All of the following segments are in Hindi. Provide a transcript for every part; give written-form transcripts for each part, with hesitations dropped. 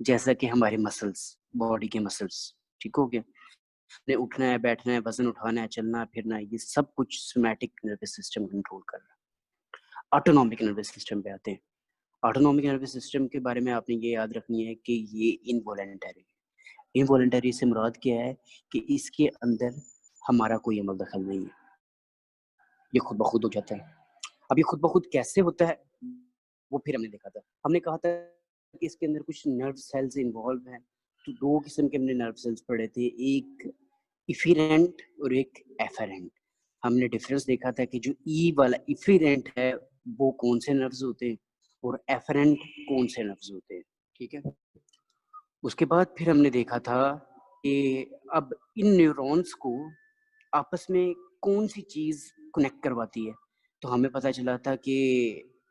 जैसा कि हमारे मसल्स, बॉडी के मसल्स, ठीक हो गया? ने उठना है, बैठना है, वज़न उठाना है, चलना फिरना है, ये सब कुछ सोमैटिक नर्वस सिस्टम कंट्रोल कर रहा है। ऑटोनॉमिक नर्वस सिस्टम पे आते हैं। ऑटोनॉमिक नर्वस सिस्टम के बारे में आपने ये याद रखनी है कि ये इनवॉलंटरी है। इनवॉलंटरी से मुराद क्या है कि इसके अंदर हमारा कोई अमल दखल नहीं है। ये खुद ब खुद हो जाता है। अब ये खुद ब खुद कैसे होता है, वो फिर हमने देखा था। हमने कहा था कि इसके अंदर कुछ नर्व सेल्स इन्वॉल्व हैं। तो 2 किस्म के हमने नर्व सेल्स पढ़े थे, एक इफेरेंट और एक एफेरेंट। हमने डिफरेंस देखा था कि जो ई वाला इफेरेंट है, वो कौन से नर्व्स होते हैं और एफेरेंट कौन से नर्व्स होते हैं, ठीक है? उसके बाद फिर हमने देखा था कि अब इन न्यूरॉन्स को आपस में कौन-सी चीज़ कनेक्ट करवाती है। तो हमें पता चला था कि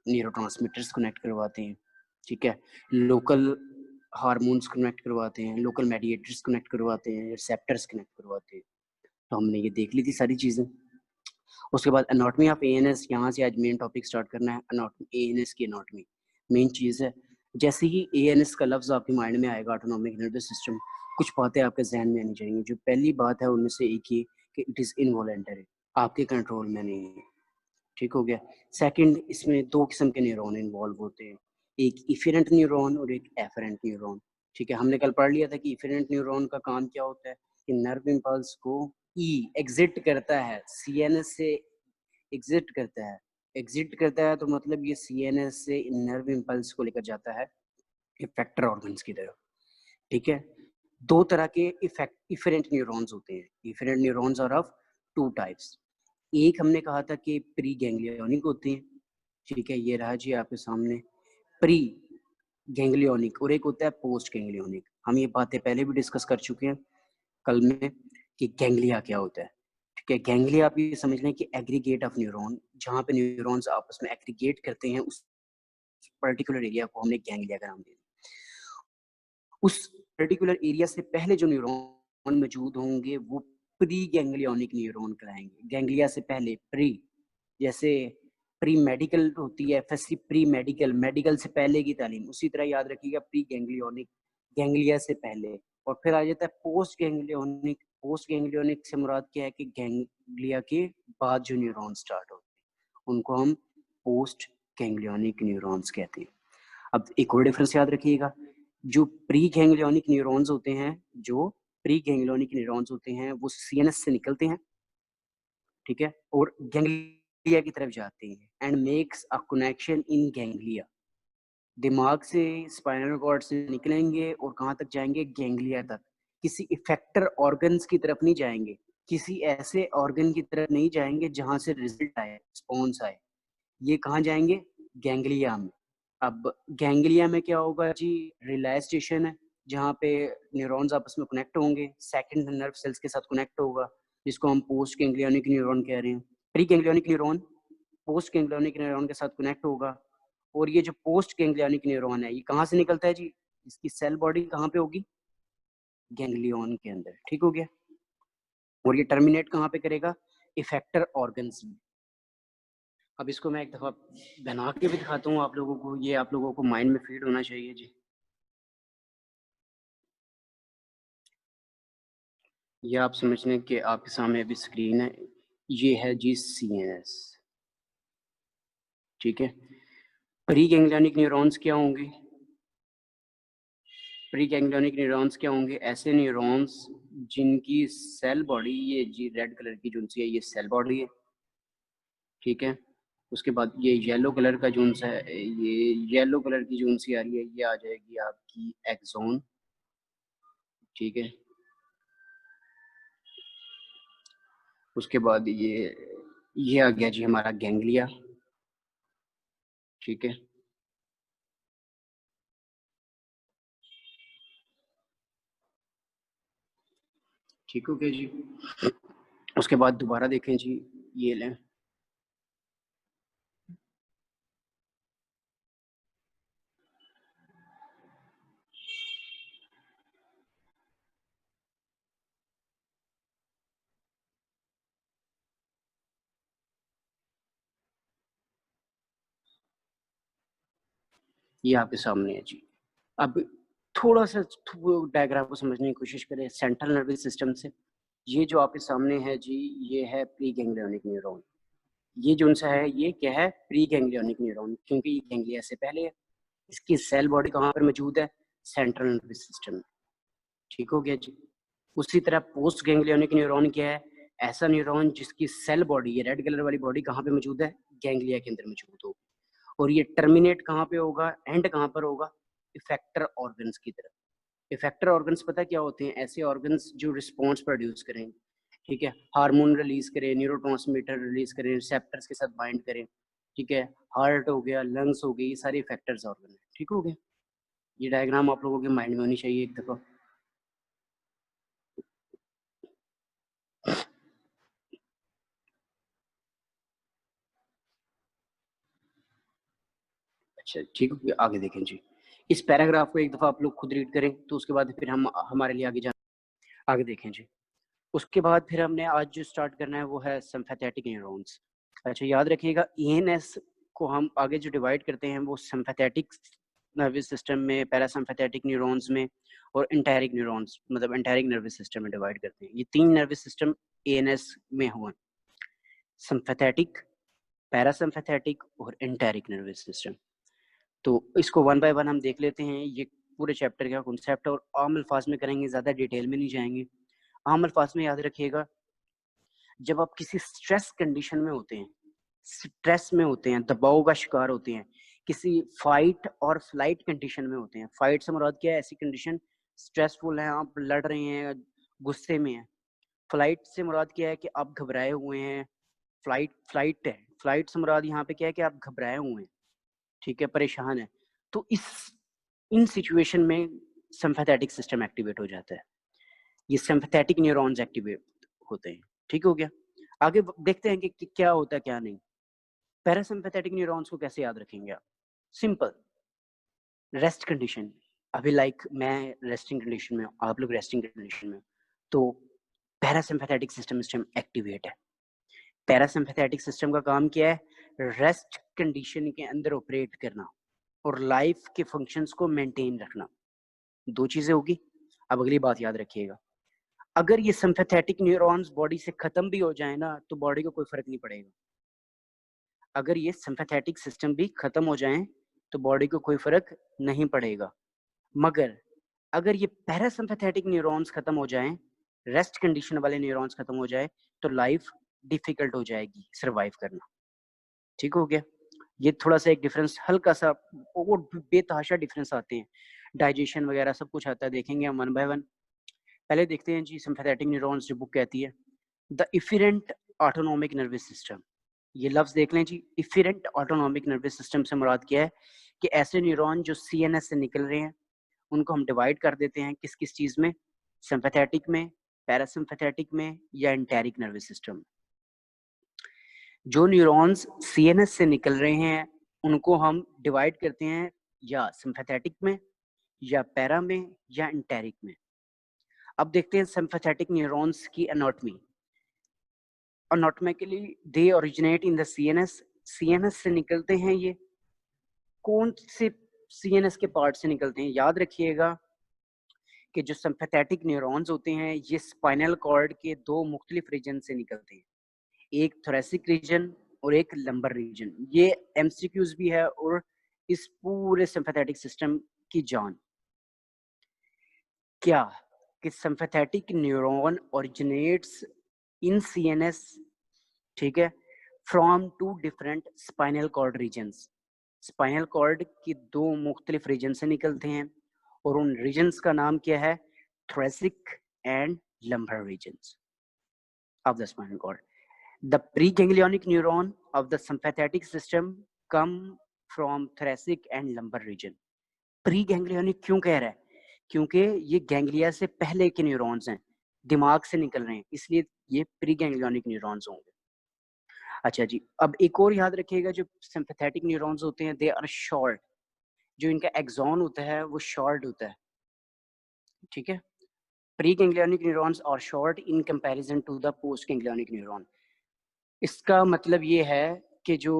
न्यूरोट्रांसमीटर्स कनेक्ट करवाते हैं, ठीक है? लोकल हार्मोन्स कनेक्ट करवाते हैं, लोकल मेडिएटर्स कनेक्ट करवाते हैं, रिसेप्टर्स कनेक्ट करवाते हैं। तो हमने ये देख ली थी सारी चीज़ें। उसके बाद एनाटॉमी ऑफ एएनएस, यहाँ से आज मेन टॉपिक स्टार्ट करना है। एनाटॉमी, एएनएस की एनाटॉमी मेन चीज़ है। जैसे ही एएनएस का लफ्ज़ आपके माइंड में आएगा, ऑटोनॉमिक नर्वस सिस्टम, कुछ बातें आपके ज़हन में आनी चाहिए। जो पहली बात है उनमें से एक ये कि इट इज़ इनवॉलंटरी, आपके कंट्रोल में नहीं है, ठीक हो गया? सेकंड, इसमें 2 किस्म के न्यूरॉन इन्वॉल्व होते हैं, एक इफेरेंट न्यूरॉन और एक एफेरेंट न्यूरॉन, ठीक है? हमने कल पढ़ लिया था कि इफेरेंट न्यूरॉन का काम क्या होता है कि नर्व इम्पल्स को एग्ज़िट करता है, सीएनएस से एग्ज़िट करता है। एग्ज़िट करता है तो मतलब ये सीएनएस से नर्व इम्पल्स को लेकर जाता है इफेक्टर ऑर्गन्स की तरफ, ठीक है? 2 तरह के इफेरेंट न्यूरॉन्स होते हैं। Efferent neurons are of 2 types. एक हमने कहा था कि प्री गैंग्लियोनिक होते हैं, ठीक है? ये रहा जी आपके सामने प्री गैंग्लियोनिक, और एक होता है पोस्ट गैंग्लियोनिक। हम ये बातें पहले भी डिस्कस कर चुके हैं कल में कि गैंग्लिया क्या होता है, ठीक है? गैंग्लिया आप ये समझ लें कि एग्रीगेट ऑफ न्यूरॉन, जहाँ पे न्यूरॉन्स आपस में एग्रीगेट करते हैं, उस पर्टिकुलर एरिया को हमने गैंग्लिया का नाम दिया। उस पर्टिकुलर एरिया से पहले जो न्यूरॉन मौजूद होंगे वो प्री गैंग्लियोनिक न्यूरॉन कहलाएँगे। गैंग्लिया से पहले प्री, जैसे प्री मेडिकल होती है, फर्स्टली प्री मेडिकल, मेडिकल से पहले की तालीम, उसी तरह याद रखिएगा प्री गैंग्लियोनिक, गैंग्लिया से पहले। और फिर आ जाता है पोस्ट गैंग्लियोनिक। पोस्ट गैंग्लियोनिक से मुराद क्या है कि गैंग्लिया के बाद जो न्यूरॉन स्टार्ट होते हैं, उनको हम पोस्ट गैंग्लियोनिक न्यूरॉन्स कहते हैं। अब एक और डिफरेंस याद रखिएगा, जो प्री गैंग्लियोनिक न्यूरॉन्स होते हैं, जो प्री गैंग्लियोनिक न्यूरॉन्स होते हैं, वो सीएनएस से निकलते हैं, ठीक है? और गैंग्लिया की तरफ जाते हैं and makes a connection in ganglia. दिमाग से, स्पाइनल कॉर्ड से निकलेंगे और कहाँ तक जाएँगे? गैंग्लिया तक। किसी इफेक्टर ऑर्गन्स की तरफ नहीं जाएँगे, किसी ऐसे ऑर्गन की तरफ नहीं जाएँगे जहाँ से रिज़ल्ट आए, रिस्पॉन्स आए। ये कहाँ जाएँगे? गैंग्लिया में। अब गैंग्लिया में क्या होगा जी? रिले स्टेशन है, जहाँ पे न्यूरॉन्स आपस में कनेक्ट होंगे, सेकंड नर्व सेल्स के साथ कनेक्ट होगा, जिसको हम पोस्ट गैंग्लियोनिक न्यूरॉन कह रहे हैं। Pre ganglionic neuron post ganglionic neuron के साथ कनेक्ट होगा, और ये जो पोस्ट गैंग्लियोनिक न्यूरॉन है, ये कहाँ से निकलता है जी? इसकी सेल बॉडी कहाँ पे होगी? गैंग्लियन के अंदर, ठीक हो गया? और ये टर्मिनेट कहाँ पे करेगा? इफेक्टर ऑर्गन्स में। अब इसको मैं एक दफ़ा बना के भी दिखाता हूँ आप लोगों को, ये आप लोगों को माइंड में फ़ीड होना चाहिए जी। ये आप समझ लें कि आपके सामने अभी स्क्रीन है, ये है जी सीएनएस, ठीक है? प्री गैंग्लियोनिक न्यूरॉन्स क्या होंगे? प्री गैंग्लियोनिक न्यूरॉन्स क्या होंगे? ऐसे न्यूरॉन्स जिनकी सेल बॉडी, ये जी रेड कलर की जो सी है, ये सेल बॉडी है, ठीक है? उसके बाद ये येलो कलर का जोन-सा है, ये येलो कलर की जोन-सी आ रही है, ये आ जाएगी आपकी एक्सॉन, ठीक है? उसके बाद ये आ गया जी हमारा गैंग्लिया, ठीक है? ठीक हो गया जी। उसके बाद दोबारा देखें जी, ये लें, ये आपके सामने है जी। अब थोड़ा सा डायग्राम को समझने की कोशिश करें सेंट्रल नर्वस सिस्टम से। ये जो आपके सामने है जी, ये है प्री गैंग्लियोनिक न्यूरॉन। ये जो सा है ये क्या है, प्री गैंग्लियोनिक न्यूरॉन, क्योंकि ये गैंग्लिया से पहले है। इसकी सेल बॉडी कहाँ पर मौजूद है, सेंट्रल नर्वस सिस्टम में। ठीक हो गया जी। उसी तरह पोस्ट गैंग्लियोनिक न्यूरॉन क्या है, ऐसा न्यूरॉन जिसकी सेल बॉडी, ये रेड कलर वाली बॉडी कहाँ पे मौजूद है, गैंग्लिया के अंदर मौजूद होगी। और ये टर्मिनेट कहाँ पे होगा, एंड कहाँ पर होगा, इफेक्टर ऑर्गन्स की तरफ। इफेक्टर ऑर्गन्स पता क्या होते हैं, ऐसे ऑर्गन्स जो रिस्पॉन्स प्रोड्यूस करें, ठीक है, हार्मोन रिलीज करें, न्यूरोट्रांसमीटर रिलीज करें, रिसेप्टर्स के साथ बाइंड करें, ठीक है, हार्ट हो गया, लंग्स हो गई, ये सारे इफेक्टर्स ऑर्गन है। ठीक हो गया। ये डायग्राम आप लोगों के माइंड में होनी चाहिए एक दफा। अच्छा ठीक है, आगे देखें जी। इस पैराग्राफ को एक दफा आप लोग खुद रीड करें, तो उसके बाद फिर हम हमारे लिए आगे जाए। आगे देखें जी। उसके बाद फिर हमने आज जो स्टार्ट करना है वो है सिम्पैथेटिक न्यूरॉन्स। अच्छा याद रखिएगा, ईएनएस को हम आगे जो डिवाइड करते हैं वो सिम्पैथेटिक नर्वस सिस्टम में, पैरासिम्पैथेटिक न्यूरॉन्स में और एंटेरिक न्यूरॉन्स, मतलब एंटेरिक नर्वस सिस्टम में डिवाइड करते हैं। ये 3 नर्वस सिस्टम एएनएस में हुए, सिम्पैथेटिक, पैरासिम्पैथेटिक और एंटेरिक नर्वस सिस्टम। तो इसको वन बाय वन हम देख लेते हैं। ये पूरे चैप्टर का कॉन्सेप्ट है और आम अल्फाज में करेंगे, ज़्यादा डिटेल में नहीं जाएंगे। आम अल्फाज में याद रखिएगा, जब आप किसी स्ट्रेस कंडीशन में होते हैं, स्ट्रेस में होते हैं, दबाव का शिकार होते हैं, किसी फाइट और फ्लाइट कंडीशन में होते हैं। फाइट से मुराद क्या है, ऐसी कंडीशन स्ट्रेसफुल है, आप लड़ रहे हैं, गुस्से में हैं। फ्लाइट से मुराद क्या है कि आप घबराए हुए हैं, फ्लाइट है, फ्लाइट से मुराद यहाँ पे क्या है कि आप घबराए हुए हैं, ठीक है, परेशान है। तो इन सिचुएशन में सिम्पैथेटिक सिस्टम एक्टिवेट हो जाता है, ये सिम्पैथेटिक न्यूरॉन्स एक्टिवेट होते हैं। ठीक हो गया। आगे देखते हैं कि क्या होता है क्या नहीं। पैरासिम्पैथेटिक न्यूरॉन्स को कैसे याद रखेंगे आप, सिंपल, रेस्ट कंडीशन। अभी लाइक मैं रेस्टिंग कंडीशन में, आप लोग रेस्टिंग कंडीशन में, तो पैरासिम्पैथेटिक सिस्टम एक्टिवेट है। पैरासिम्पैथेटिक सिस्टम का काम क्या है, रेस्ट कंडीशन के अंदर ऑपरेट करना और लाइफ के फंक्शंस को मेंटेन रखना। दो चीजें होगी। अब अगली बात याद रखिएगा, अगर ये सिम्पैथेटिक न्यूरॉन्स बॉडी से खत्म भी हो जाए ना, तो बॉडी को कोई फर्क नहीं पड़ेगा। अगर ये सिम्पैथेटिक सिस्टम भी खत्म हो जाए तो बॉडी को कोई फर्क नहीं पड़ेगा। मगर अगर ये पैरासिम्पैथेटिक न्यूरॉन्स खत्म हो जाएं, रेस्ट कंडीशन वाले न्यूरॉन्स खत्म हो जाए, तो लाइफ डिफिकल्ट हो जाएगी सरवाइव करना। ठीक हो गया। ये थोड़ा सा एक डिफरेंस, हल्का सा, और बेतहाशा डिफरेंस आते हैं, डाइजेशन वगैरह सब कुछ आता है, देखेंगे हम वन बाय वन। पहले देखते हैं जी सिम्पैथेटिक न्यूरॉन्स जो बुक कहती है, the efferent autonomic nervous system. ये लफ्ज देख लें जी, इफेरेंट ऑटोनॉमिक नर्वस सिस्टम से मुराद क्या है कि ऐसे न्यूरॉन जो सीएनएस से निकल रहे हैं, उनको हम डिवाइड कर देते हैं किस किस चीज में, सिम्पैथेटिक में, पैरासिम्पैथेटिक में या एंटेरिक नर्वस सिस्टम। जो न्यूरॉन्स सीएनएस से निकल रहे हैं उनको हम डिवाइड करते हैं या सिम्पैथेटिक में या पैरा में या एंटेरिक में। अब देखते हैं सिम्पैथेटिक न्यूरॉन्स की anatomy. Anatomically they originate in the CNS. CNS से निकलते हैं ये, कौन से सीएनएस के पार्ट से निकलते हैं, याद रखिएगा कि जो सिम्पैथेटिक न्यूरॉन्स होते हैं ये स्पाइनल कॉर्ड के दो मुख्तलिफ रीजन से निकलते हैं, एक थोरेसिक रीजन और एक लंबर रीजन। ये एमसीक्यूज भी है और इस पूरे सिम्पैथेटिक सिस्टम की जान क्या कि sympathetic neuron originates in CNS, ठीक है, from two different spinal cord regions. Spinal cord की दो मुख्तलिफ रीजन से निकलते हैं और उन रीजन्स का नाम क्या है, thoracic and lumbar regions of the spinal cord. The preganglionic neuron of the sympathetic system come from thoracic and lumbar region. Preganglionic क्यों कह रहा है, क्योंकि ये गैंग्लिया से पहले के न्यूरॉन्स हैं, दिमाग से निकल रहे हैं, इसलिए ये प्रीगैंग्लियोनिक न्यूरॉन्स होंगे। अच्छा जी, अब एक और याद रखिएगा, जो सिंपैथेटिक न्यूरॉन्स होते हैं दे आर शॉर्ट, जो इनका एक्सॉन होता है वो शॉर्ट होता है, ठीक है। Preganglionic neurons are short in comparison to the post ganglionic neuron. इसका मतलब ये है कि जो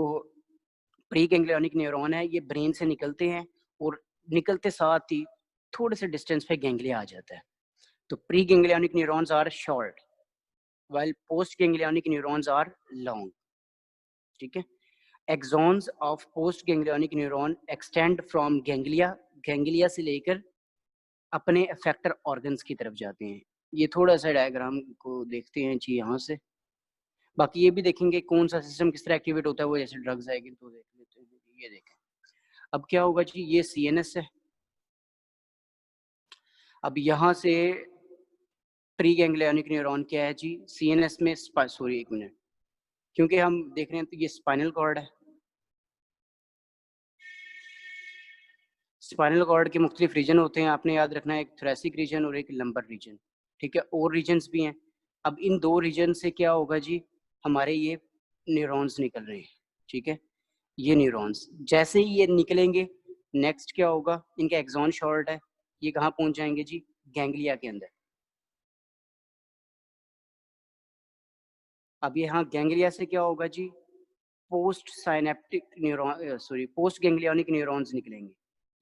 प्री गैंग्लियोनिक न्यूरॉन है ये ब्रेन से निकलते हैं और निकलते साथ ही थोड़े से डिस्टेंस पे गैंग्लिया आ जाता है। तो pre ganglionic neurons are short while post ganglionic neurons are long. ठीक है। Axons of post ganglionic neuron extend from ganglia से लेकर अपने इफेक्टर ऑर्गन्स की तरफ जाते हैं। ये थोड़ा सा डायग्राम को देखते हैं जी यहाँ से। बाकी ये भी देखेंगे कौन सा सिस्टम किस तरह एक्टिवेट होता है, वो जैसे ड्रग्स आएगी तो देख लेते हैं। ये देखें, अब क्या होगा जी, ये CNS है। अब यहाँ से प्री गैंग्लियोनिक न्यूरॉन क्या है जी, CNS में सॉरी एक मिनट, क्योंकि हम देख रहे हैं तो ये स्पाइनल कॉर्ड है। स्पाइनल कॉर्ड के मुख्तलिफ रीजन होते हैं, आपने याद रखना है, एक थोरेसिक रीजन और एक लंबर रीजन। ठीक है, और रीजन्स भी हैं। अब इन दो रीजन से क्या होगा जी, हमारे ये न्यूरॉन्स निकल रहे हैं। ठीक है, ये न्यूरॉन्स जैसे ही ये निकलेंगे, नेक्स्ट क्या होगा, इनका एक्सॉन शॉर्ट है, ये कहाँ पहुंच जाएंगे जी, गैंग्लिया के अंदर। अब यहाँ गैंग्लिया से क्या होगा जी, post synaptic neuron post ganglionic neurons निकलेंगे,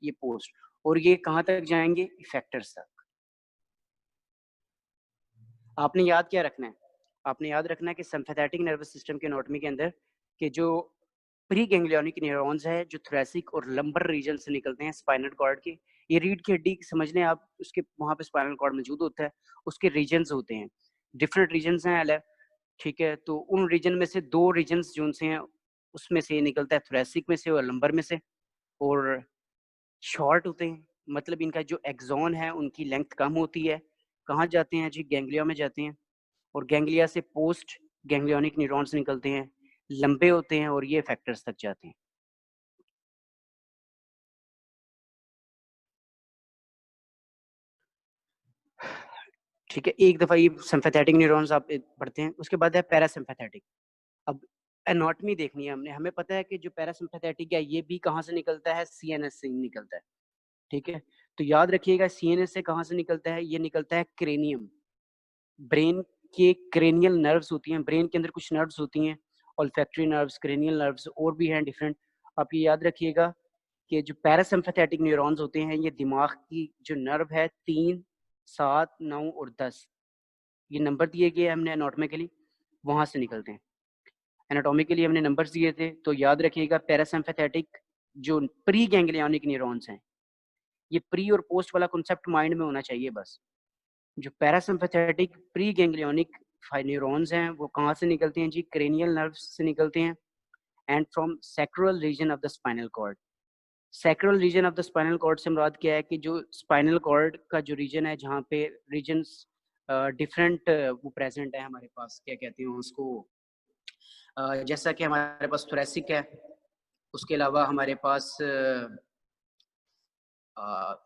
ये पोस्ट, और ये कहाँ तक जाएंगे, इफेक्टर्स तक। आपने याद क्या रखना है, आपने याद रखना है कि सिंपैथेटिक नर्वस सिस्टम के एनाटॉमी के अंदर कि जो प्री गैंग्लियोनिक न्यूरॉन्स है जो थोरेसिक और लंबर रीजन से निकलते हैं स्पाइनल कॉर्ड के, ये रीढ़ की हड्डी समझ लें आप, उसके वहाँ पे स्पाइनल कॉर्ड मौजूद होता है, उसके रीजन्स होते हैं, डिफरेंट रीजन्स हैं अलग। ठीक है, तो उन रीजन में से दो रीजन्स जो से हैं उसमें से निकलता है, थोरेसिक में से और लंबर में से, और शॉर्ट होते हैं, मतलब इनका जो एक्सॉन है उनकी लेंथ कम होती है। कहाँ जाते हैं जी, गैंग्लिया में जाते हैं, और गैंग्लिया से पोस्ट गैंग्लियोनिक न्यूरॉन्स निकलते हैं, लंबे होते हैं और ये फैक्टर्स तक जाते हैं। ठीक है, एक दफा ये सिंपैथेटिक न्यूरॉन्स आप पढ़ते हैं, उसके बाद है पैरासिम्पैथेटिक। अब एनाटॉमी देखनी है हमने, हमें पता है कि जो पैरासिम्पैथेटिक है ये भी कहाँ से निकलता है, CNS से निकलता है। ठीक है, तो याद रखिएगा CNS से कहाँ से निकलता है, ये निकलता है क्रेनियम, ब्रेन के क्रेनियल नर्व्स होती हैं, ब्रेन के अंदर कुछ नर्व्स होती हैं, ऑल्फैक्टरी नर्व्स, क्रेनियल नर्व्स और भी हैं डिफरेंट। आप ये याद रखिएगा कि जो पैरासिम्पैथेटिक न्यूरॉन्स होते हैं ये दिमाग की जो नर्व है 3, 7, 9 और 10, ये नंबर दिए गए हमने एनाटॉमिकली, वहां से निकलते हैं। एनाटॉमिकली हमने नंबर्स दिए थे, तो याद रखिएगा पैरासिम्पैथेटिक जो प्री गैंग्लियोनिक न्यूरॉन्स हैं, ये प्री और पोस्ट वाला कॉन्सेप्ट माइंड में होना चाहिए बस। जो पैरासिम्पैथेटिक प्री गैंग्लियोनिक न्यूरॉन्स हैं वो कहाँ से निकलते हैं जी, क्रेनियल नर्व से निकलते हैं, and from sacral region of the spinal cord. Sacral region of the spinal cord से मुराद क्या है कि जो स्पाइनल कॉर्ड का जो रीजन है जहाँ पे रीजन्स डिफरेंट वो प्रेजेंट है हमारे पास, क्या कहते हैं उसको, जैसा कि हमारे पास थोरेसिक है, उसके अलावा हमारे पास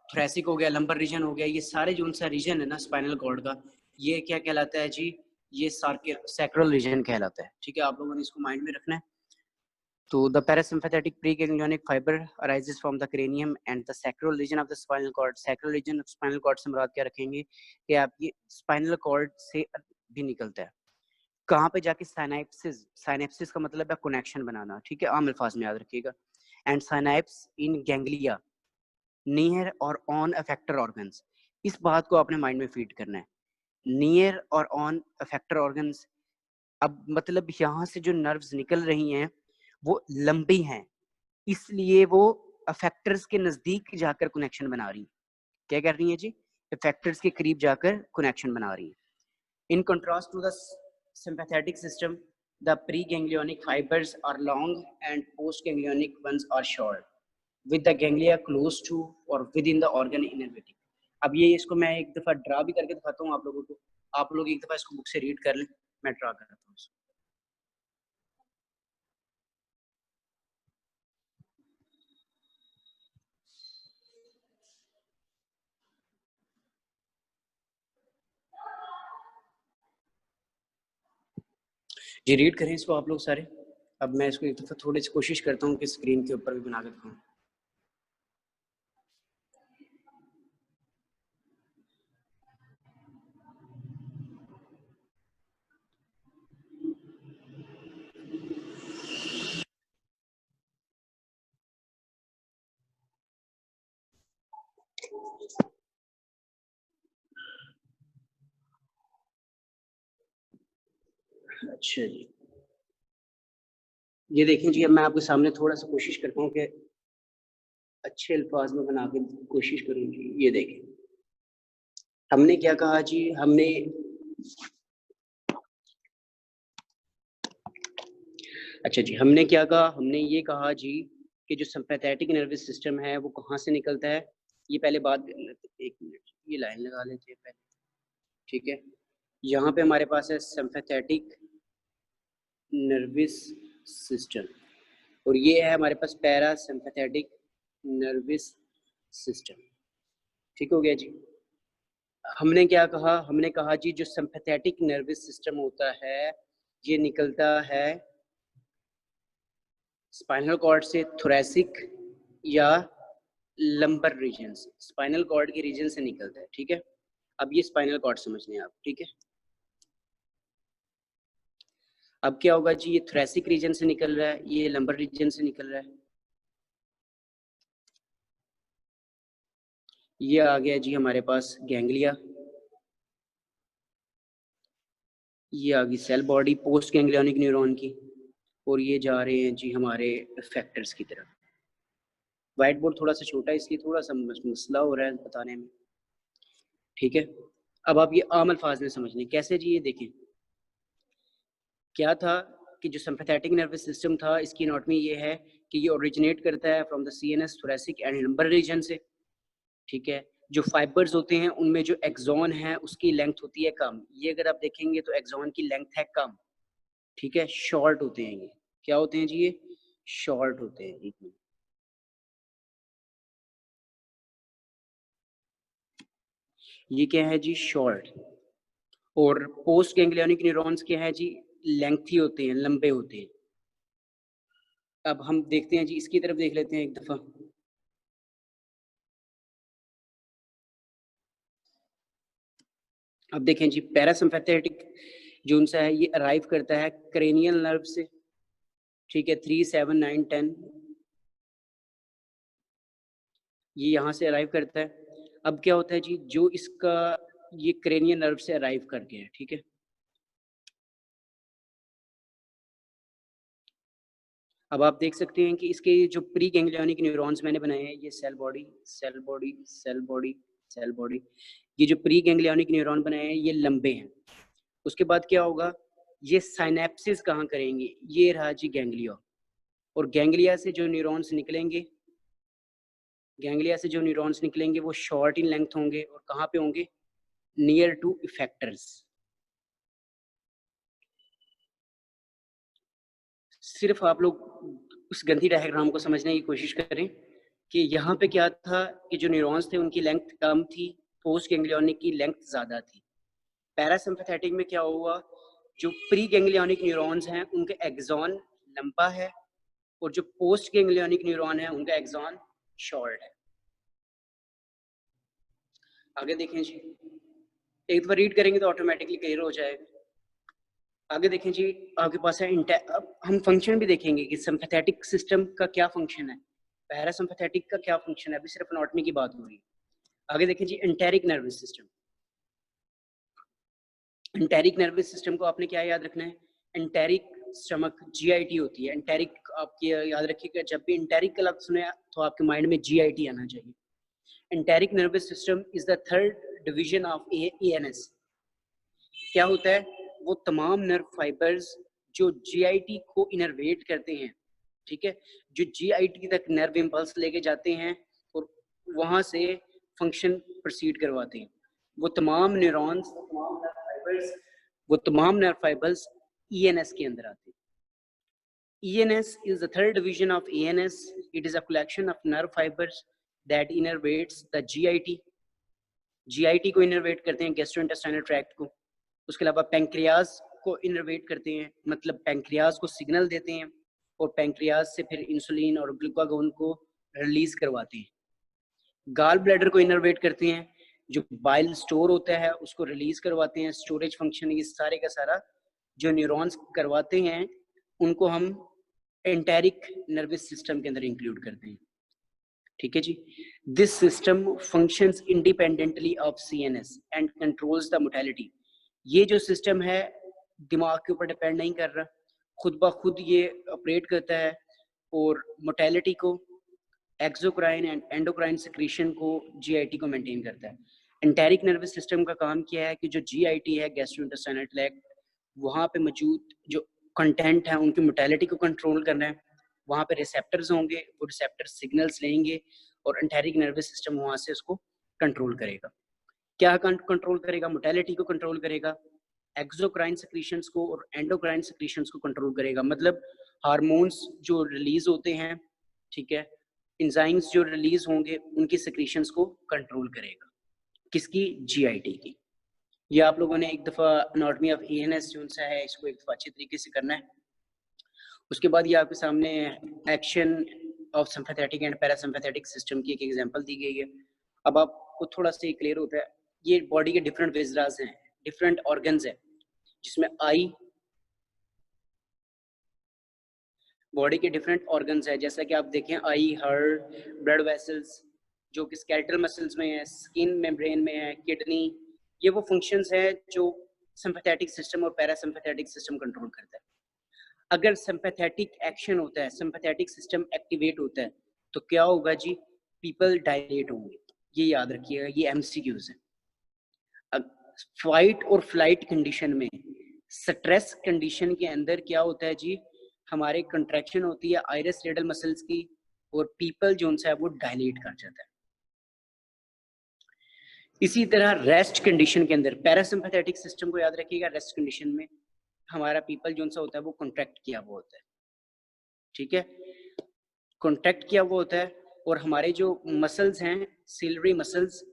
थोरेसिक हो गया, लंबर रीजन हो गया, ये सारे जो उनसा रीजन है ना स्पाइनल कॉर्ड का, ये क्या कहलाता है जी, ये सैक्रल रीजन कहलाता है। ठीक है, आप लोगों ने इसको माइंड में रखना है। तो the parasympathetic preganglionic fiber arises from the cranium and the sacral region of the spinal cord. Sacral region of spinal cord से मुराद क्या रखेंगे कि आप ये स्पाइनल कॉर्ड से भी निकलता है, कहाँ पे जाके साइनेप्सिस, साइनेप्सिस का मतलब है कनेक्शन बनाना। ठीक है, आम अल्फाज में याद रखिएगा। And synapse in ganglia near और ऑन अफेक्टर ऑर्गन्स, इस बात को आपने माइंड में फीड करना है, नियर और ऑन अफेक्टर ऑर्गन्स। अब मतलब यहाँ से जो नर्व्स निकल रही हैं वो लंबी हैं, इसलिए वो अफेक्टर्स के नजदीक जाकर कनेक्शन बना रही है। क्या कर रही है जी, अफेक्टर्स के करीब जाकर कनेक्शन बना रही है। In contrast to the sympathetic system, the preganglionic fibers are long and postganglionic ones are short, with the ganglia close to or within the organ innervating. अब ये इसको मैं एक दफा ड्रा भी करके दिखाता हूँ आप लोगों को, आप लोग एक दफा इसको बुक से रीड कर लें, मैं ड्रा करता हूँ। जी रीड करें इसको आप लोग सारे। अब मैं इसको एक दफा थोड़ी सी कोशिश करता हूँ कि स्क्रीन के ऊपर भी बना के दिखाऊँ। अच्छा जी, ये देखें जी, अब मैं आपके सामने थोड़ा सा कोशिश करता हूँ कि अच्छे अल्फाज में बना के कोशिश करूँ जी। ये देखें, हमने क्या कहा जी, हमने अच्छा जी, हमने क्या कहा, हमने ये कहा जी कि जो सिम्पैथेटिक नर्वस सिस्टम है वो कहाँ से निकलता है। ये पहले बात कर लेते हैं, 1 मिनट ये लाइन लगा लेते हैं पहले, ठीक है। यहाँ पे हमारे पास है सिम्पैथेटिक नर्वस सिस्टम और ये है हमारे पास पैरासिम्पैथेटिक नर्वस सिस्टम, ठीक हो गया जी। हमने क्या कहा, हमने कहा जी जो सिम्पैथेटिक नर्वस सिस्टम होता है ये निकलता है स्पाइनल कॉर्ड से, थोरैसिक या लंबर रीजन से, स्पाइनल कॉर्ड के रीजन से निकलता है, ठीक है। अब ये स्पाइनल कॉर्ड समझ लें आप, ठीक है। अब क्या होगा जी, ये थोरैसिक रीजन से निकल रहा है, ये लंबर रीजन से निकल रहा है। ये आ गया जी हमारे पास गैंग्लिया, ये आ गई cell body post ganglionic neuron की, और ये जा रहे हैं जी हमारे फैक्टर्स की तरफ। व्हाइट बोर्ड थोड़ा सा छोटा है इसलिए थोड़ा सा मसला हो रहा है बताने में, ठीक है। अब आप ये आम अल्फाज में समझ लें कैसे जी। ये देखें क्या था कि जो सिम्पैथेटिक नर्वस सिस्टम था इसकी एनाटॉमी ये है कि ये ओरिजिनेट करता है from the CNS, thoracic and lumbar region से, ठीक है। जो फाइबर्स होते हैं उनमें जो एक्सॉन है उसकी लेंथ होती है कम, ये अगर आप देखेंगे तो एक्सॉन की लेंथ है कम, ठीक है। शॉर्ट होते हैं ये, क्या होते हैं जी, ये शॉर्ट होते हैं। एक मिनट, ये क्या है जी, शॉर्ट। और पोस्ट गैंग्लियोनिक न्यूरॉन्स क्या है जी, लेंथी होते हैं, लंबे होते हैं। अब हम देखते हैं जी, इसकी तरफ देख लेते हैं एक दफा। अब देखें जी, पैरासिम्पैथेटिक जो उनसा है ये अराइव करता है क्रेनियल नर्व से, ठीक है, 3, 7, 9, 10 ये यहाँ से अराइव करता है। अब क्या होता है जी, जो इसका ये क्रेनियल नर्व से अराइव कर गया है, ठीक है। अब आप देख सकते हैं कि इसके जो प्री गैंग्लियोनिक न्यूरॉन्स मैंने बनाए हैं, ये cell body, cell body, cell body, cell body, ये जो प्री गैंग्लियोनिक न्यूरॉन बनाए हैं ये लंबे हैं। उसके बाद क्या होगा, ये साइनेप्सिस कहाँ करेंगे, ये रहा जी गैंग्लिया, और गैंग्लिया से जो न्यूरॉन्स निकलेंगे, गैंग्लिया से जो न्यूरॉन्स निकलेंगे वो शॉर्ट इन लेंथ होंगे और कहाँ पे होंगे, नियर टू इफेक्टर्स। सिर्फ आप लोग उस गंदी डायग्राम को समझने की कोशिश करें कि यहाँ पे क्या था कि जो न्यूरॉन्स थे उनकी लेंथ कम थी, पोस्ट गैंग्लियोनिक की लेंथ ज्यादा थी। पैरासिम्पैथेटिक में क्या हुआ, जो प्री गैंग्लियोनिक न्यूरॉन्स हैं उनका एक्सॉन लंबा है और जो पोस्ट गैंग्लियोनिक न्यूरॉन है उनका एक्सॉन शॉर्ट है। आगे देखें जी, एक बार रीड करेंगे तो ऑटोमेटिकली क्लियर हो जाएगा। आगे देखें जी, आपके पास है अब हम फंक्शन भी देखेंगे कि सिम्पैथेटिक सिस्टम का क्या फंक्शन है, पैरासिम्पैथेटिक का क्या फंक्शन है, अभी सिर्फ एनाटॉमी की बात हो रही है। आगे देखें जी, enteric nervous system. Enteric nervous system को आपने क्या याद रखना है, एंटेरिक स्टमक जीआईटी होती है। एंटेरिक आप याद रखिएगा, जब भी एंटेरिक का लफ्ज सुने तो आपके माइंड में जीआईटी आना चाहिए। Enteric nervous system is the third division of ANS. क्या होता है, वो तमाम नर्व फाइबर्स जो जीआईटी को इनर्वेट करते हैं, ठीक है, जो जीआईटी तक नर्व इंपल्स लेके जाते हैं और वहां से फंक्शन प्रोसीड करवाते हैं, वो तमाम न्यूरॉन्स, वो तमाम नर्व फाइबर्स ईएनएस के अंदर आते हैं। ENS is the third division of ANS. It is a collection of nerve fibers that innervates the GIT. GIT को इनर्वेट करते हैं, गैस्ट्रोइंटेस्टाइनल ट्रैक्ट को। उसके अलावा पैंक्रियाज को इनर्वेट करते हैं, मतलब पैंक्रियाज को सिग्नल देते हैं और पैंक्रियाज से फिर इंसुलिन और ग्लूकागोन को रिलीज करवाते हैं। गाल ब्लैडर को इनर्वेट करते हैं, जो बाइल स्टोर होता है उसको रिलीज करवाते हैं, स्टोरेज फंक्शन। ये सारे का सारा जो न्यूरॉन्स करवाते हैं उनको हम एंटेरिक नर्वस सिस्टम के अंदर इंक्लूड करते हैं, ठीक है जी। This system functions independently of CNS and controls the motility. ये जो सिस्टम है दिमाग के ऊपर डिपेंड नहीं कर रहा, खुद ब खुद ये ऑपरेट करता है और मोटेलिटी को, एक्सोक्राइन एंड एंडोक्राइन सिक्रीशन को, जीआईटी को मेंटेन करता है। एंटेरिक नर्वस सिस्टम का काम क्या है कि जो जीआईटी है, गैस्ट्रोइंटेस्टाइनल ट्रैक्ट, वहाँ पे मौजूद जो कंटेंट है उनकी मोटेलिटी को कंट्रोल करना है। वहाँ पे रिसेप्टर्स होंगे, वो रिसेप्टर सिग्नल्स लेंगे और एंटेरिक नर्वस सिस्टम वहाँ से उसको कंट्रोल करेगा। क्या कंट्रोल करेगा? मोटेलिटी को कंट्रोल करेगा, एक्सोक्राइन सिक्रीशंस को और एंडोक्राइन सिक्रीशंस को कंट्रोल करेगा। मतलब हार्मोन्स जो रिलीज होते हैं, ठीक है, एंजाइम्स जो रिलीज होंगे उनकी सिक्रीशंस को कंट्रोल करेगा। किसकी? जीआईटी की। ये आप लोगों ने एक दफ़ा एनाटॉमी ऑफ एएनएस जो सा है इसको एक दफ़ा अच्छे तरीके से करना है। उसके बाद ये आपके सामने action of sympathetic and parasympathetic system की एक एग्जांपल दी गई है। अब आपको थोड़ा सा क्लियर होता है, ये बॉडी के डिफरेंट विजरास हैं, डिफरेंट ऑर्गन्स हैं, जिसमें आई, बॉडी के डिफरेंट ऑर्गन्स है, जैसा कि आप देखें आई, हार्ट, ब्लड वेसल्स जो कि स्केलेटल मसल्स में है, स्किन मेम्ब्रेन में है, किडनी, ये वो फंक्शंस है जो सिंपैथेटिक सिस्टम और पैरासिम्पैथेटिक सिस्टम कंट्रोल करता है। अगर सिंपैथेटिक एक्शन होता है, सिंपैथेटिक सिस्टम एक्टिवेट होता है, तो क्या होगा जी? पीपल डायलेट होंगे। ये याद रखिएगा, ये एमसीक्यूज है। फाइट और फ्लाइट कंडीशन में, स्ट्रेस कंडीशन के अंदर क्या होता है जी? हमारे कंट्रैक्शन होती है आइरिस रेडल मसल्स की और पीपल जो है वो डायलेट कर जाता है। इसी तरह रेस्ट कंडीशन के अंदर, पैरासिम्पैथेटिक सिस्टम को याद रखिएगा, रेस्ट कंडीशन में हमारा पीपल जो सा होता है वो कॉन्ट्रैक्ट किया हुआ होता है, ठीक है, कॉन्ट्रैक्ट किया हुआ होता है। और हमारे जो मसल्स हैं, सिलरी मसल्स,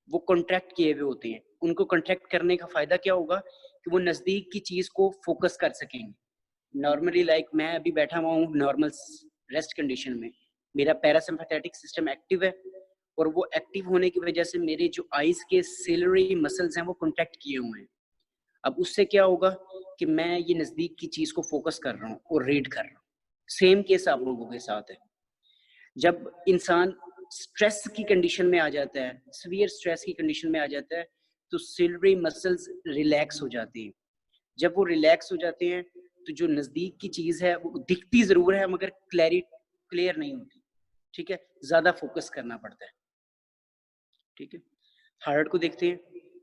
वो कॉन्ट्रैक्ट किए हुए होते हैं। उनको कॉन्ट्रैक्ट करने का फायदा क्या होगा कि वो नजदीक की चीज को फोकस कर सकेंगे। नॉर्मली लाइक मैं अभी बैठा हुआ हूँ नॉर्मल रेस्ट कंडीशन में, मेरा पैरासिम्पैथेटिक सिस्टम एक्टिव है और वो एक्टिव होने की वजह से मेरे जो आईज के सिलरी मसल्स हैं वो कॉन्ट्रैक्ट किए हुए हैं। अब उससे क्या होगा कि मैं ये नजदीक की चीज को फोकस कर रहा हूँ और रीड कर रहा हूँ। सेम केस आप लोगों के साथ है। जब इंसान स्ट्रेस की कंडीशन में आ जाता है, सीवियर स्ट्रेस की कंडीशन में आ जाता है, तो सिलरी मसल्स रिलैक्स हो जाती हैं। जब वो रिलैक्स हो जाते हैं तो जो नजदीक की चीज है वो दिखती जरूर है मगर क्लियर नहीं होती, ठीक है, ज्यादा फोकस करना पड़ता है, ठीक है। हार्ट को देखते हैं,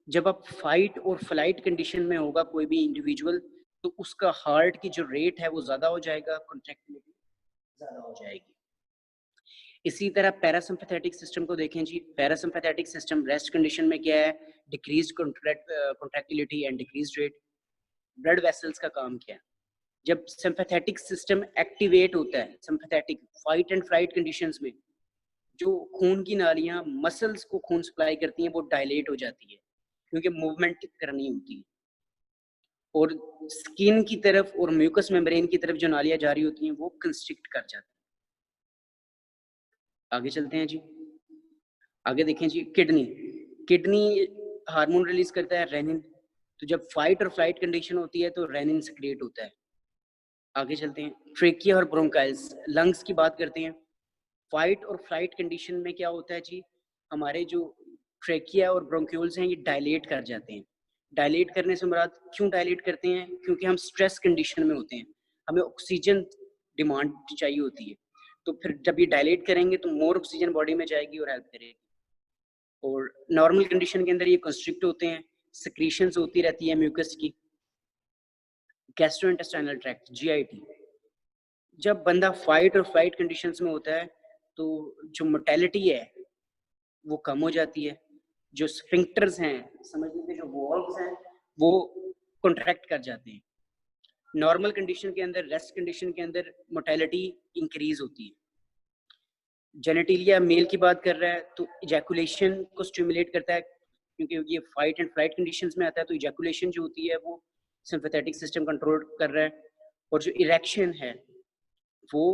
जब आप फाइट और फ्लाइट कंडीशन में होगा कोई भी इंडिविजुअल, तो उसका हार्ट की जो रेट है वो ज्यादा हो जाएगा, कॉन्ट्रैक्टिलिटी ज्यादा हो जाएगी। इसी तरह पैरासिम्पैथेटिक सिस्टम को देखें जी, पैरासिम्पैथेटिक सिस्टम रेस्ट कंडीशन में क्या है? Decrease contractility and decrease rate. Blood vessels का काम क्या है? जब सिंपैथेटिक सिस्टम एक्टिवेट होता है, sympathetic fight and flight conditions में, जो खून की नालियां मसल्स को खून सप्लाई करती हैं वो डायलेट हो जाती है क्योंकि मूवमेंट करनी होती है। और स्किन की तरफ और म्यूकस मेम्ब्रेन की तरफ जो नालियां जारी होती हैं वो कंस्ट्रिक्ट कर जाती हैं। आगे चलते हैं जी, आगे देखें जी, किडनी, किडनी हार्मोन रिलीज करता है रेनिन, तो जब फाइट और फ्लाइट कंडीशन होती है तो रेनिन सिक्रिएट होता है। आगे चलते हैं, ट्रेकिया और ब्रोंकाइल्स, लंग्स की बात करते हैं। फाइट और फ्लाइट कंडीशन में क्या होता है जी? हमारे जो ट्रेकिया और ब्रोंक्यूल्स हैं ये डायलेट कर जाते हैं। डायलेट करने से मुराद, क्यों डायलेट करते हैं? क्योंकि हम स्ट्रेस कंडीशन में होते हैं, हमें ऑक्सीजन डिमांड चाहिए होती है, तो फिर जब ये डायलेट करेंगे तो मोर ऑक्सीजन बॉडी में जाएगी और हेल्प करेगी। और नॉर्मल कंडीशन के अंदर ये कंस्ट्रिक्ट होते हैं, सिक्रीशंस होती रहती है म्यूकस की। गैस्ट्रोइंटेस्टाइनल ट्रैक्ट, जीआईटी, जब बंदा फाइट और फ्लाइट कंडीशंस में होता है तो जो मोटेलिटी है वो कम हो जाती है, जो स्फिंक्टर्स हैं, समझ लीजिए जो वॉल्व्स हैं, वो कॉन्ट्रैक्ट कर जाते हैं। नॉर्मल कंडीशन के अंदर, रेस्ट कंडीशन के अंदर मोटेलिटी इंक्रीज होती है। जेनेटिलिया मेल की बात कर रहा है तो इजैकुलेशन को स्टिमुलेट करता है, क्योंकि ये फाइट एंड फ्लाइट कंडीशंस में आता है तो इजैकुलेशन जो होती है वो सिंपैथेटिक सिस्टम कंट्रोल कर रहा है। और जो इरेक्शन है वो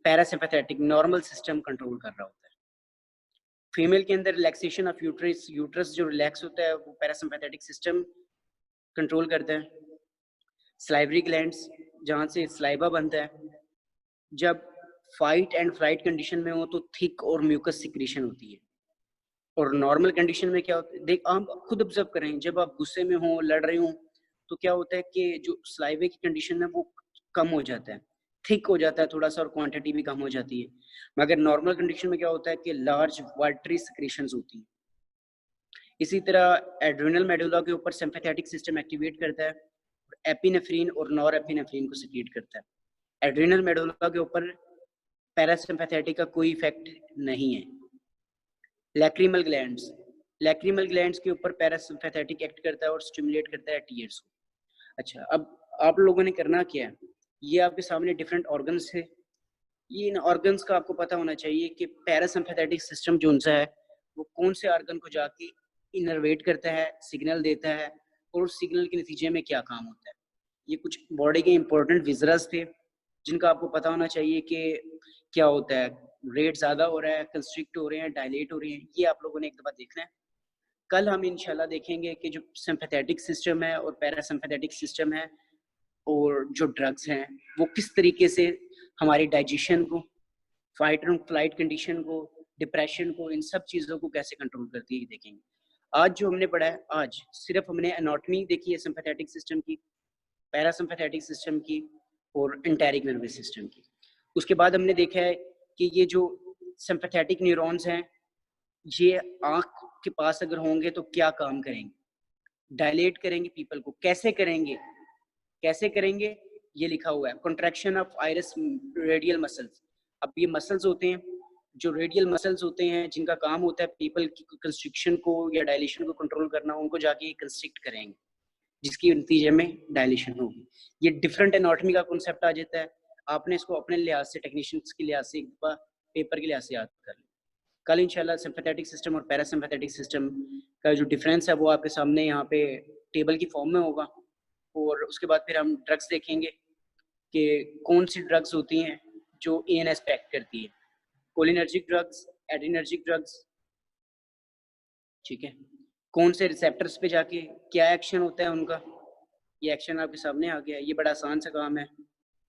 पैरासिम्पैथेटिक नॉर्मल सिस्टम कंट्रोल कर रहा होता है। फीमेल के अंदर रिलैक्सेशन ऑफ यूट्रस, यूट्रस जो रिलैक्स होता है वो पैरासिम्पैथेटिक सिस्टम कंट्रोल करता है। स्लाइवरी ग्लैंड्स, जहाँ से स्लाइवा बनता है, जब फाइट एंड फ्लाइट कंडीशन में हो तो थिक और म्यूकस सिक्रीशन होती है। और नॉर्मल कंडीशन में क्या होता है, देख आप खुद ऑब्जर्व करें, जब आप गुस्से में हो, लड़ रहे हो, तो क्या होता है कि जो सलाइवे की कंडीशन है वो कम हो जाता है, थिक हो जाता है थोड़ा सा और क्वांटिटी भी कम हो जाती है। मगर नॉर्मल कंडीशन में क्या होता है कि लार्ज वाटरी सिक्रीशंस होती हैं। इसी तरह एड्रेनल मेडुला के ऊपर सिम्पैथेटिक सिस्टम एक्टिवेट करता है, एपिनेफ्रिन और नॉरएपिनेफ्रिन को सिक्रीट करता है। एड्रेनल मेडुला के ऊपर पैरासिम्पैथेटिक का कोई इफेक्ट नहीं है। लैक्रिमल ग्लैंड्स के ऊपर पैरासिम्पैथेटिक एक्ट करता है और स्टिमुलेट करता है टीयर्स को। अच्छा, अब आप लोगों ने करना क्या है, ये आपके सामने डिफरेंट ऑर्गन्स है। ये इन ऑर्गन्स का आपको पता होना चाहिए कि पैरासिम्पैथेटिक सिस्टम जो उनसा है वो कौन से ऑर्गन को जाके इनर्वेट करता है, सिग्नल देता है, और उस सिग्नल के नतीजे में क्या काम होता है। ये कुछ बॉडी के इंपॉर्टेंट विजरस थे जिनका आपको पता होना चाहिए कि क्या होता है, रेट ज़्यादा हो रहा है, कंस्ट्रिक्ट हो रहे हैं, डायलेट हो रहे हैं, ये आप लोगों ने एक दफ़ा देखना है। कल हम इंशाल्लाह देखेंगे कि जो सिम्पैथेटिक सिस्टम है और पैरासिम्पैथेटिक सिस्टम है और जो ड्रग्स हैं वो किस तरीके से हमारी डाइजेशन को, फाइट एंड फ्लाइट कंडीशन को, डिप्रेशन को, इन सब चीज़ों को कैसे कंट्रोल करती है ये देखेंगे। आज जो हमने पढ़ा है, आज सिर्फ हमने एनाटॉमी देखी है सिम्पैथेटिक सिस्टम की, पैरासिम्पैथेटिक सिस्टम की और एंटेरिक नर्वस सिस्टम की। उसके बाद हमने देखा है कि ये जो सिम्पैथेटिक न्यूरॉन्स हैं ये आँख के पास अगर होंगे तो क्या काम करेंगे, डायलेट करेंगे पीपल को, कैसे करेंगे, कैसे करेंगे ये लिखा हुआ है। Contraction of iris radial muscles. अब ये मसल्स होते हैं जो रेडियल मसल्स होते हैं जिनका काम होता है पीपल की कंस्ट्रिक्शन को या डायलेशन को कंट्रोल करना, उनको जाके कंस्ट्रिक्ट करेंगे जिसकी नतीजे में डायलेशन होगी। ये डिफरेंट एनाटॉमी का कॉन्सेप्ट आ जाता है। आपने इसको अपने लिहाज से, टेक्नीशियंस के लिहाज से, एक दफा पेपर के लिहाज से याद कर लें। कल इंशाल्लाह सिम्पैथेटिक सिस्टम और पैरासिम्पैथेटिक सिस्टम का जो डिफरेंस है वो आपके सामने यहाँ पे टेबल की फॉर्म में होगा। और उसके बाद फिर हम ड्रग्स देखेंगे कि कौन सी ड्रग्स होती हैं जो एएनएस पे एक्ट करती है, कोलिनर्जिक ड्रग्स, एड्रिनर्जिक ड्रग्स, ठीक है। कौन से रिसेप्टर्स पे जाके क्या एक्शन होता है उनका, ये एक्शन आपके सामने आ गया। ये बड़ा आसान सा काम है।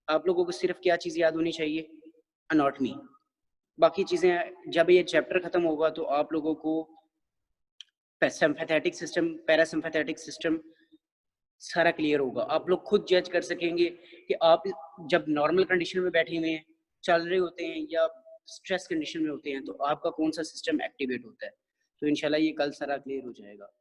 आप लोगों को सिर्फ क्या चीज़ याद होनी चाहिए, एनाटॉमी। बाकी चीज़ें जब ये चैप्टर खत्म होगा तो आप लोगों को सिम्पैथेटिक सिस्टम, पैरासिम्पैथेटिक सिस्टम सारा क्लियर होगा। आप लोग खुद जज कर सकेंगे कि आप जब नॉर्मल कंडीशन में बैठे हुए हैं, चल रहे होते हैं या स्ट्रेस कंडीशन में होते हैं तो आपका कौन सा सिस्टम एक्टिवेट होता है। तो इंशाल्लाह ये कल सारा क्लियर हो जाएगा।